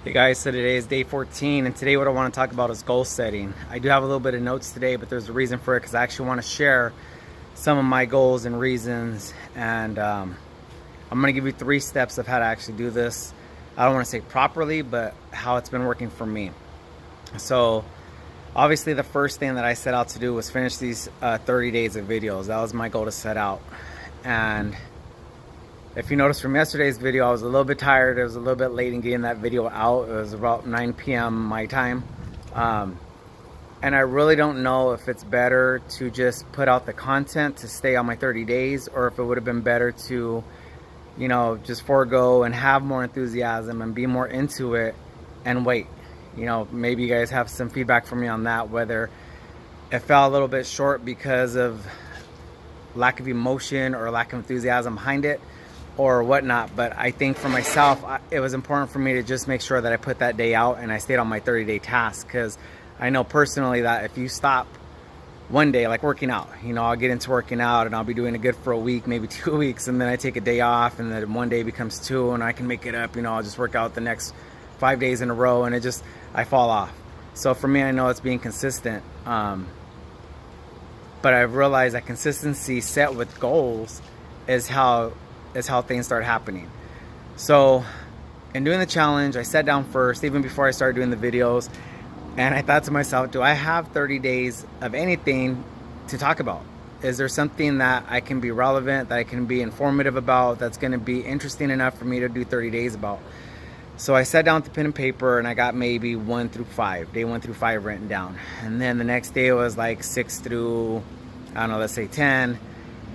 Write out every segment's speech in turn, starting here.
Hey guys, so today is day 14, and today what I want to talk about is goal setting. I do have a little bit of notes today, but there's a reason for it because I actually want to share some of my goals and reasons, and I'm going to give you 3 steps of how to actually do this. I don't want to say properly, but how it's been working for me. So obviously the first thing that I set out to do was finish these 30 days of videos. That was my goal to set out. And if you notice from yesterday's video, I was a little bit tired. It was a little bit late in getting that video out. It was about 9 p.m. my time. And I really don't know if it's better to just put out the content to stay on my 30 days, or if it would have been better to, you know, just forego and have more enthusiasm and be more into it and wait. You know, maybe you guys have some feedback for me on that, whether it fell a little bit short because of lack of emotion or lack of enthusiasm behind it, or whatnot. But I think for myself, it was important for me to just make sure that I put that day out and I stayed on my 30-day task, because I know personally that if you stop one day, like working out, you know, I'll get into working out and I'll be doing it good for a week, maybe 2 weeks, and then I take a day off, and then one day becomes 2 and I can make it up. You know, I'll just work out the next 5 days in a row, and I fall off. So for me, I know it's being consistent, but I've realized that consistency set with goals is how things start happening. So in doing the challenge, I sat down first, even before I started doing the videos, and I thought to myself, do I have 30 days of anything to talk about? Is there something that I can be relevant, that I can be informative about, that's going to be interesting enough for me to do 30 days about? So I sat down with the pen and paper, and I got maybe 1 through 5, day 1 through 5 written down. And then the next day was like 6 through, I don't know, let's say 10.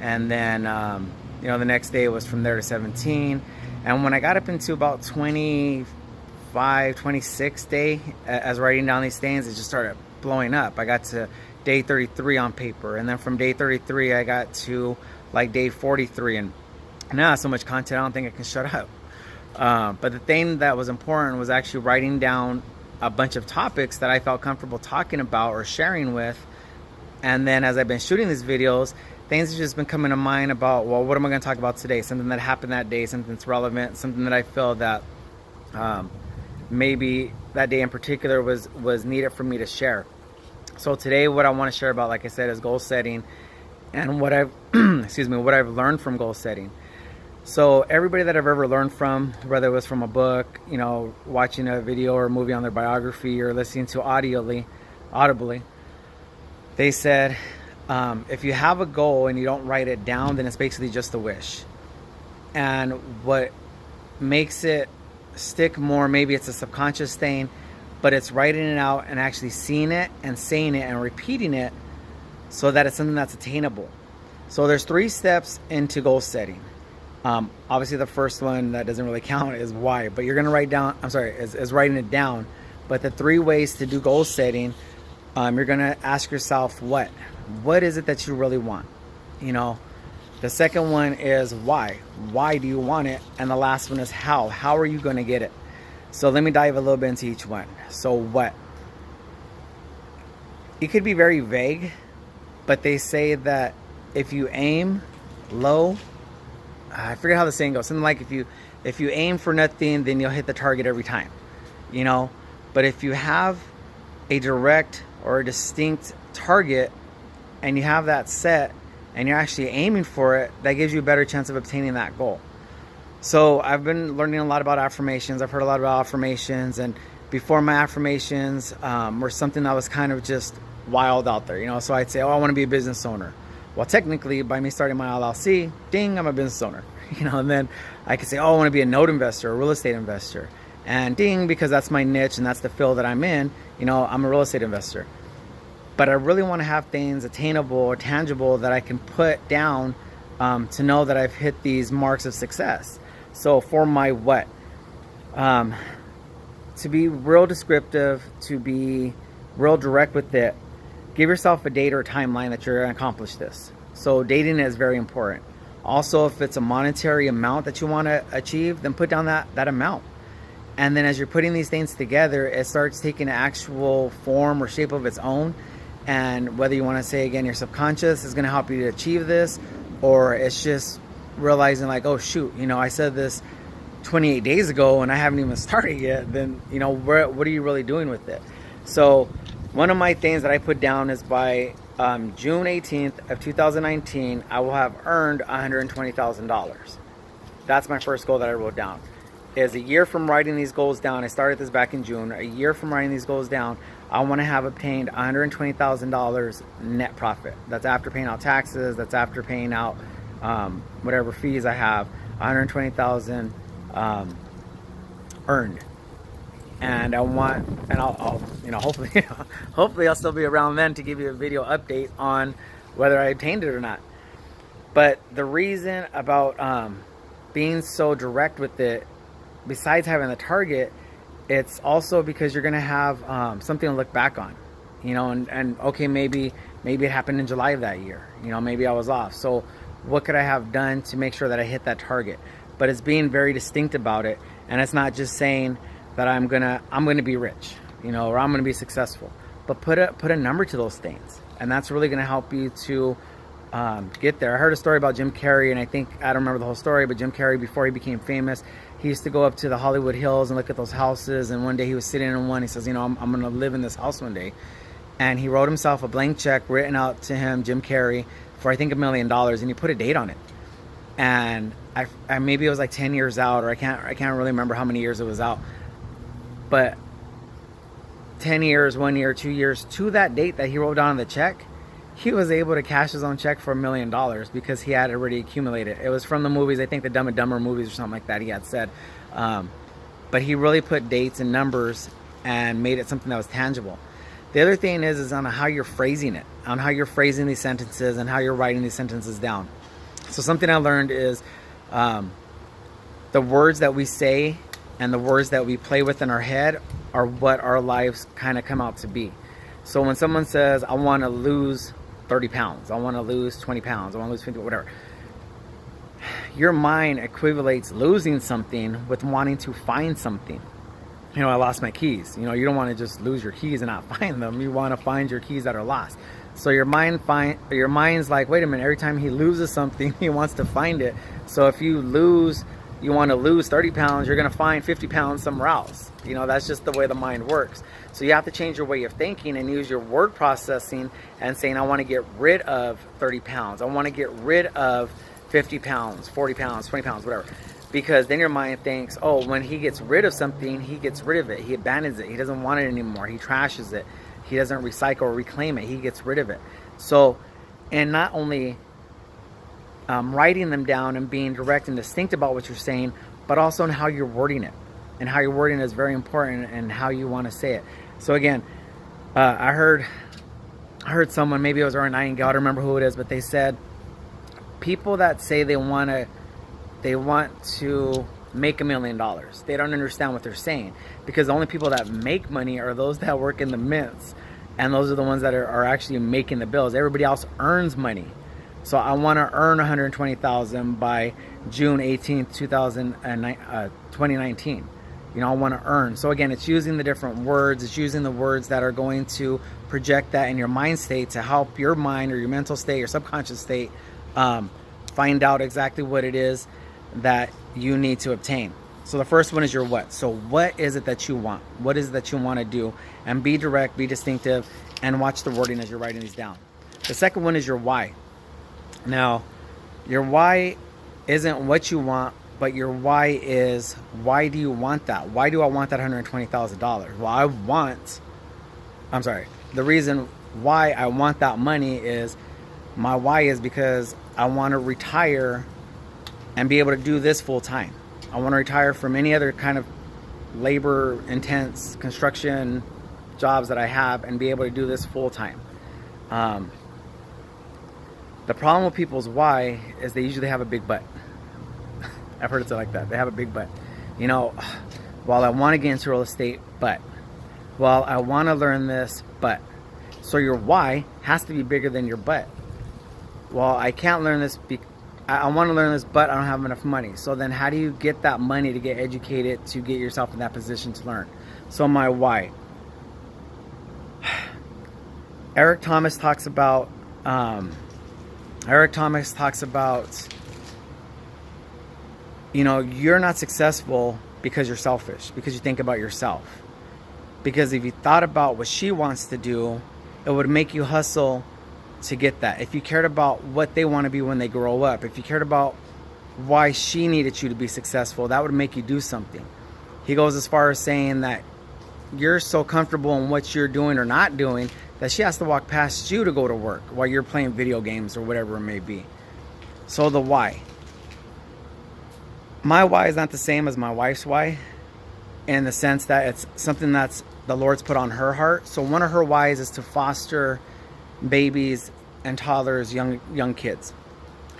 And then, you know, the next day was from there to 17. And when I got up into about 25, 26 day, as writing down these things, it just started blowing up. I got to day 33 on paper. And then from day 33, I got to like day 43. And now so much content, I don't think I can shut up. But the thing that was important was actually writing down a bunch of topics that I felt comfortable talking about or sharing with. And then as I've been shooting these videos, things have just been coming to mind about, well, what am I going to talk about today? Something that happened that day, something that's relevant, something that I feel that maybe that day in particular was needed for me to share. So today what I want to share about, like I said, is goal setting and what I've what I've learned from goal setting. So everybody that I've ever learned from, whether it was from a book, you know, watching a video or a movie on their biography, or listening to audibly, they said, if you have a goal and you don't write it down, then it's basically just a wish. And what makes it stick more, maybe it's a subconscious thing, but it's writing it out and actually seeing it and saying it and repeating it so that it's something that's attainable. So there's 3 steps into goal setting. Obviously the first one that doesn't really count is why, but you're going to write down, is writing it down. But the 3 ways to do goal setting, you're going to ask yourself, what is it that you really want? You know, the second one is why do you want it? And the last one is how are you going to get it? So let me dive a little bit into each one. So what? It could be very vague, but they say that if you aim low, I forget how the saying goes, something like if you aim for nothing, then you'll hit the target every time, you know. But if you have a direct or a distinct target and you have that set and you're actually aiming for it, that gives you a better chance of obtaining that goal. So I've been learning a lot about affirmations. I've heard a lot about affirmations, and before my affirmations were something that was kind of just wild out there, you know. So I'd say, oh, I want to be a business owner. Well, technically, by me starting my LLC, ding, I'm a business owner, you know. And then I could say, oh, I want to be a note investor, a real estate investor, and ding, because that's my niche and that's the field that I'm in, you know, I'm a real estate investor. But I really want to have things attainable or tangible that I can put down to know that I've hit these marks of success. So for my what? To be real descriptive, to be real direct with it, give yourself a date or a timeline that you're going to accomplish this. So dating is very important. Also, if it's a monetary amount that you want to achieve, then put down that amount. And then as you're putting these things together, it starts taking an actual form or shape of its own. And whether you want to say, again, your subconscious is going to help you to achieve this, or it's just realizing like, oh shoot, you know, I said this 28 days ago and I haven't even started yet, then you know, what are you really doing with it? So one of my things that I put down is by June 18th of 2019, I will have earned $120,000. That's my first goal that I wrote down. Is a year from writing these goals down. I started this back in June. A year from writing these goals down, I want to have obtained $120,000 net profit. That's after paying out taxes. That's after paying out whatever fees I have. $120,000 earned. And I want, and I'll you know, hopefully, hopefully I'll still be around then to give you a video update on whether I obtained it or not. But the reason about being so direct with it, besides having the target, it's also because you're gonna have something to look back on, you know, and okay, maybe it happened in July of that year, you know, maybe I was off. So what could I have done to make sure that I hit that target? But it's being very distinct about it, and it's not just saying that I'm gonna be rich, you know, or I'm gonna be successful, but put a number to those things, and that's really gonna help you to get there. I heard a story about Jim Carrey, and I don't remember the whole story, but Jim Carrey, before he became famous, he used to go up to the Hollywood Hills and look at those houses, and one day he was sitting in one. He says, you know, I'm gonna live in this house one day, and he wrote himself a blank check written out to him, Jim Carrey, for I think $1 million, and he put a date on it. And I maybe it was like 10 years out, or I can't really remember how many years it was out, but 10 years, 1 year, 2 years to that date that he wrote down on the check, he was able to cash his own check for $1 million because he had already accumulated. It was from the movies, I think the Dumb and Dumber movies or something like that, he had said. But he really put dates and numbers and made it something that was tangible. The other thing is on how you're phrasing it, on how you're phrasing these sentences and how you're writing these sentences down. So something I learned is the words that we say and the words that we play with in our head are what our lives kind of come out to be. So when someone says, I want to lose 30 pounds, I want to lose 20 pounds, I want to lose 50, whatever, your mind equivalates losing something with wanting to find something. You know, I lost my keys. You know, you don't want to just lose your keys and not find them. You want to find your keys that are lost. So your mind's like, wait a minute, every time he loses something, he wants to find it. So if you want to lose 30 pounds, you're going to find 50 pounds somewhere else. You know, that's just the way the mind works. So you have to change your way of thinking and use your word processing and saying, I want to get rid of 30 pounds. I want to get rid of 50 pounds, 40 pounds, 20 pounds, whatever. Because then your mind thinks, oh, when he gets rid of something, he gets rid of it. He abandons it. He doesn't want it anymore. He trashes it. He doesn't recycle or reclaim it. He gets rid of it. So, and not only writing them down and being direct and distinct about what you're saying, but also in how you're wording it. And how you're wording it is very important, and how you want to say it. So again, I heard someone, maybe it was Earl Nightingale, I don't remember who it is, but they said people that say they want to make $1 million, they don't understand what they're saying, because the only people that make money are those that work in the mints, and those are the ones that are actually making the bills. Everybody else earns money. So I want to earn $120,000 by June 18th, 2019. You know, I want to earn. So again, it's using the different words. It's using the words that are going to project that in your mind state to help your mind or your mental state, your subconscious state, find out exactly what it is that you need to obtain. So the first one is your what. So what is it that you want? What is it that you want to do? And be direct, be distinctive, and watch the wording as you're writing these down. The second one is your why. Now, your why isn't what you want, but your why is, why do you want that? Why do I want that $120,000? Well, the reason why I want that money is, my why is because I want to retire and be able to do this full time. I want to retire from any other kind of labor intense construction jobs that I have and be able to do this full time. The problem with people's why is they usually have a big butt. I've heard it like that. They have a big butt. You know, well, I want to get into real estate, but, well, I want to learn this, but. So your why has to be bigger than your butt. Well, I can't learn this. I want to learn this, but I don't have enough money. So then how do you get that money to get educated, to get yourself in that position to learn? So my why. Eric Thomas talks about you're not successful because you're selfish, because you think about yourself. Because if you thought about what she wants to do, it would make you hustle to get that. If you cared about what they want to be when they grow up, if you cared about why she needed you to be successful, that would make you do something. He goes as far as saying that you're so comfortable in what you're doing or not doing that she has to walk past you to go to work while you're playing video games or whatever it may be. So the why. My why is not the same as my wife's why, in the sense that it's something that's the Lord's put on her heart. So one of her whys is to foster babies and toddlers, young kids.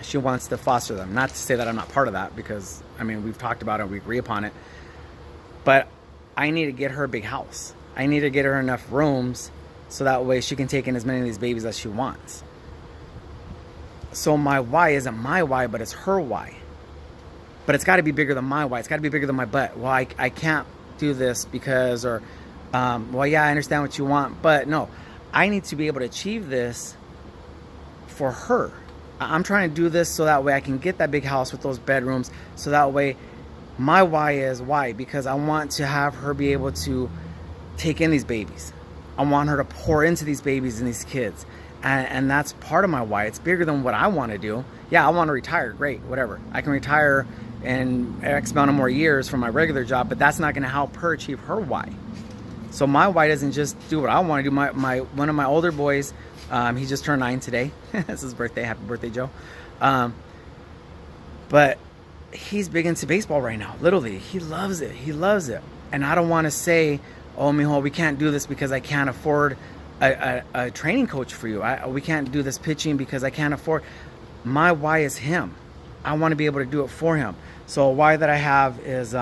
She wants to foster them. Not to say that I'm not part of that, because we've talked about it, we agree upon it. But I need to get her a big house. I need to get her enough rooms so that way she can take in as many of these babies as she wants. So my why isn't my why, but it's her why. But it's got to be bigger than my why. It's got to be bigger than my but. Well, I can't do this because, or, well, yeah, I understand what you want, but no, I need to be able to achieve this for her. I'm trying to do this so that way I can get that big house with those bedrooms. So that way, my why is why, because I want to have her be able to take in these babies. I want her to pour into these babies and these kids. And that's part of my why. It's bigger than what I want to do. Yeah, I want to retire. Great, whatever. I can retire in X amount of more years from my regular job, but that's not going to help her achieve her why. So my why doesn't just do what I want to do. One of my older boys, he just turned 9 today. It's his birthday. Happy birthday, Joe. But he's big into baseball right now. Little League. He loves it. He loves it. And I don't want to say, oh, mijo, we can't do this because I can't afford a training coach for you. We can't do this pitching because I can't afford. My why is him. I want to be able to do it for him. So a why that I have is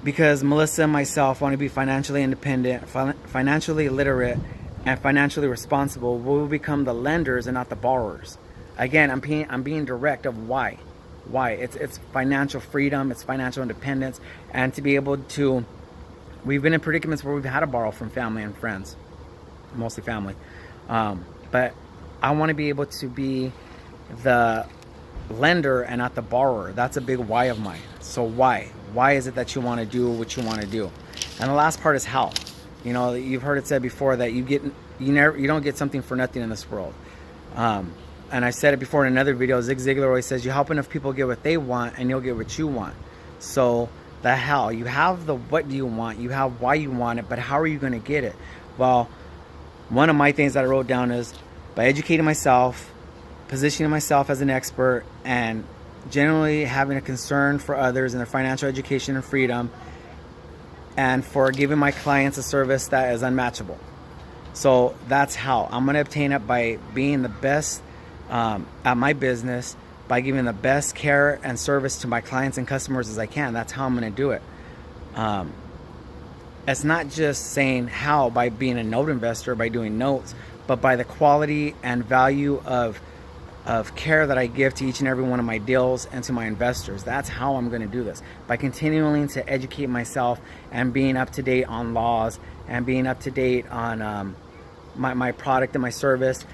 because Melissa and myself want to be financially independent, financially literate, and financially responsible. We'll become the lenders and not the borrowers. Again, I'm being direct of why. Why? It's financial freedom, it's financial independence, and to be able to. We've been in predicaments where we've had to borrow from family and friends, mostly family. But I want to be able to be the lender and not the borrower. That's a big why of mine. So why? Why is it that you want to do what you want to do? And the last part is how. You've heard it said before that you don't get something for nothing in this world. And I said it before in another video. Zig Ziglar always says, you help enough people get what they want and you'll get what you want. So the how. You have the what do you want, you have why you want it, but how are you going to get it? Well, one of my things that I wrote down is by educating myself, positioning myself as an expert, and generally having a concern for others and their financial education and freedom, and for giving my clients a service that is unmatchable. So that's how I'm going to obtain it, by being the best at my business, by giving the best care and service to my clients and customers as I can. That's how I'm going to do it. It's not just saying how by being a note investor, by doing notes, but by the quality and value of care that I give to each and every one of my deals and to my investors. That's how I'm going to do this. By continuing to educate myself and being up to date on laws and being up to date on my product and my service,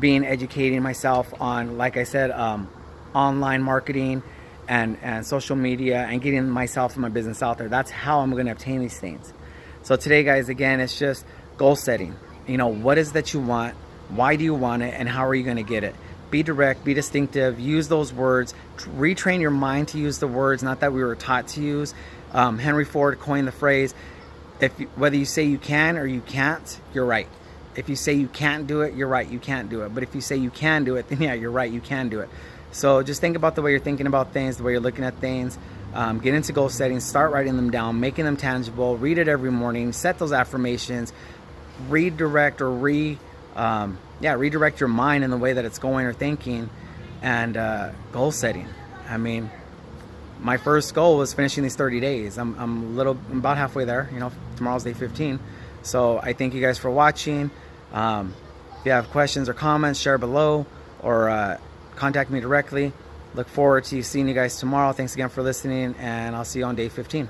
educating myself on, like I said, online marketing and social media, and getting myself and my business out there. That's how I'm going to obtain these things. So today, guys, again, it's just goal setting. What is that you want? Why do you want it? And how are you going to get it? Be direct, be distinctive, use those words, retrain your mind to use the words, not that we were taught to use. Henry Ford coined the phrase, whether you say you can or you can't, you're right. If you say you can't do it, you're right, you can't do it. But if you say you can do it, then yeah, you're right, you can do it. So just think about the way you're thinking about things, the way you're looking at things. Get into goal setting, start writing them down, making them tangible, read it every morning, set those affirmations, redirect your mind in the way that it's going or thinking, and goal setting. My first goal was finishing these 30 days. I'm about halfway there. Tomorrow's day 15. So I thank you guys for watching. If you have questions or comments, share below, or contact me directly. Look forward to seeing you guys tomorrow. Thanks again for listening, and I'll see you on day 15.